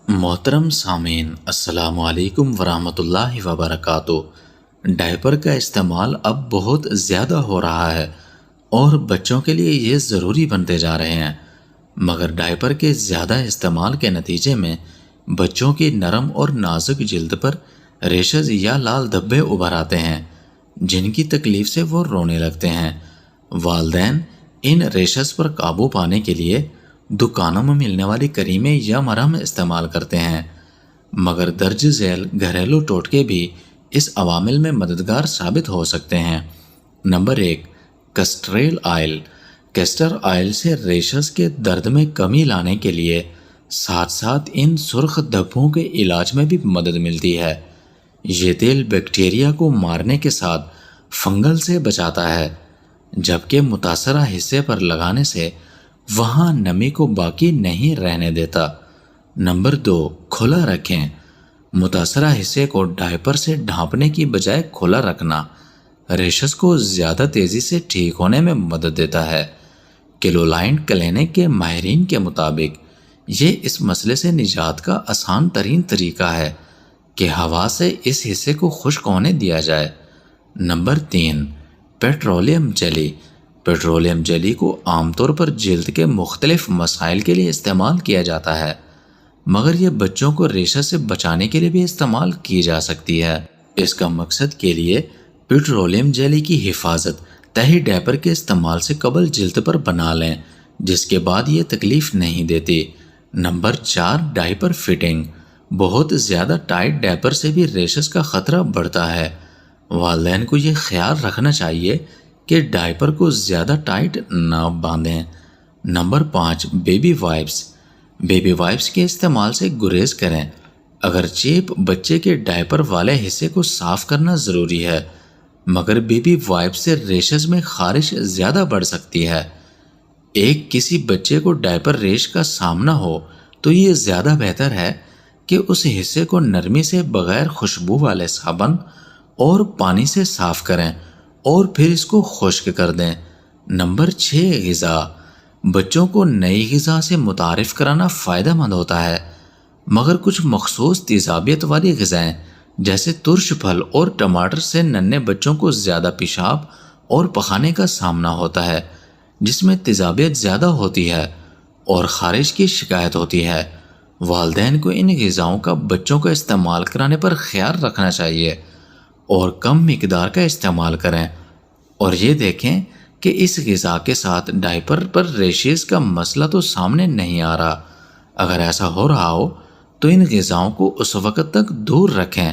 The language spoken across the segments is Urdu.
محترم سامعین، السلام علیکم ورحمۃ اللہ وبرکاتہ۔ ڈائپر کا استعمال اب بہت زیادہ ہو رہا ہے اور بچوں کے لیے یہ ضروری بنتے جا رہے ہیں، مگر ڈائپر کے زیادہ استعمال کے نتیجے میں بچوں کی نرم اور نازک جلد پر ریشز یا لال دھبے ابھر آتے ہیں، جن کی تکلیف سے وہ رونے لگتے ہیں۔ والدین ان ریشز پر قابو پانے کے لیے دکانوں میں ملنے والی کریمیں یا مرہم استعمال کرتے ہیں، مگر درج ذیل گھریلو ٹوٹکے بھی اس عوامل میں مددگار ثابت ہو سکتے ہیں۔ Number 1، castor oil. Castor oil سے ریشز کے درد میں کمی لانے کے لیے ساتھ ساتھ ان سرخ دھبوں کے علاج میں بھی مدد ملتی ہے۔ یہ تیل بیکٹیریا کو مارنے کے ساتھ فنگل سے بچاتا ہے، جبکہ متاثرہ حصے پر لگانے سے وہاں نمی کو باقی نہیں رہنے دیتا۔ نمبر 2، کھلا رکھیں۔ متاثرہ حصے کو ڈائپر سے ڈھانپنے کی بجائے کھلا رکھنا ریشز کو زیادہ تیزی سے ٹھیک ہونے میں مدد دیتا ہے۔ کیرولائن کلینک کے ماہرین کے مطابق یہ اس مسئلے سے نجات کا آسان ترین طریقہ ہے کہ ہوا سے اس حصے کو خشک ہونے دیا جائے۔ Number 3، petroleum jelly. Petroleum jelly کو عام طور پر جلد کے مختلف مسائل کے لیے استعمال کیا جاتا ہے، مگر یہ بچوں کو ریشہ سے بچانے کے لیے بھی استعمال کی جا سکتی ہے۔ اس کا مقصد کے لیے پیٹرولیم جیلی کی حفاظت تہی ڈائپر کے استعمال سے قبل جلد پر بنا لیں، جس کے بعد یہ تکلیف نہیں دیتی۔ Number 4، diaper fitting. بہت زیادہ ٹائٹ ڈائپر سے بھی ریشز کا خطرہ بڑھتا ہے۔ والدین کو یہ خیال رکھنا چاہیے کہ ڈائپر کو زیادہ ٹائٹ نہ باندھیں۔ Number 5، baby wipes. Baby wipes کے استعمال سے گریز کریں، اگرچہ بچے کے ڈائپر والے حصے کو صاف کرنا ضروری ہے، مگر بیبی وائپس سے ریشز میں خارش زیادہ بڑھ سکتی ہے۔ کسی بچے کو ڈائپر ریش کا سامنا ہو تو یہ زیادہ بہتر ہے کہ اس حصے کو نرمی سے بغیر خوشبو والے صابن اور پانی سے صاف کریں اور پھر اس کو خشک کر دیں۔ نمبر 6، غذا۔ بچوں کو نئی غذا سے متعارف کرانا فائدہ مند ہوتا ہے، مگر کچھ مخصوص تیزابیت والی غذائیں جیسے ترش پھل اور ٹماٹر سے ننھے بچوں کو زیادہ پیشاب اور پخانے کا سامنا ہوتا ہے، جس میں تیزابیت زیادہ ہوتی ہے اور خارش کی شکایت ہوتی ہے۔ والدین کو ان غذاؤں کا بچوں کا استعمال کرانے پر خیال رکھنا چاہیے اور کم مقدار کا استعمال کریں، اور یہ دیکھیں کہ اس غذا کے ساتھ ڈائپر پر ریشز کا مسئلہ تو سامنے نہیں آ رہا۔ اگر ایسا ہو رہا ہو تو ان غذاؤں کو اس وقت تک دور رکھیں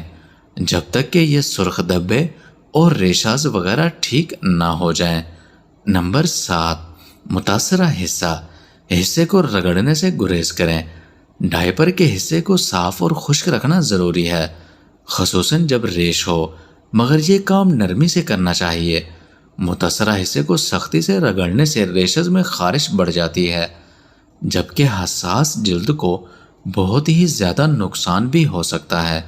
جب تک کہ یہ سرخ دھبے اور ریشز وغیرہ ٹھیک نہ ہو جائیں۔ نمبر 7، متاثرہ حصے کو رگڑنے سے گریز کریں۔ ڈائپر کے حصے کو صاف اور خشک رکھنا ضروری ہے، خصوصاً جب ریش ہو، مگر یہ کام نرمی سے کرنا چاہیے۔ متاثرہ حصے کو سختی سے رگڑنے سے ریشز میں خارش بڑھ جاتی ہے، جبکہ حساس جلد کو بہت ہی زیادہ نقصان بھی ہو سکتا ہے۔